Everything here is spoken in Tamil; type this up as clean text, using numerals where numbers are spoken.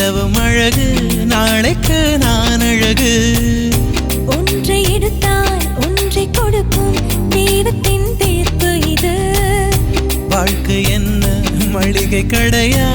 நிலவும் அழகு நாளைக்கு நான் அழகு ஒன்றை எடுத்தால் ஒன்றை கொடுக்கும் தெய்வத்தின் தீர்ப்பு இது வாழ்க்கை என்ன மளிகை கடையா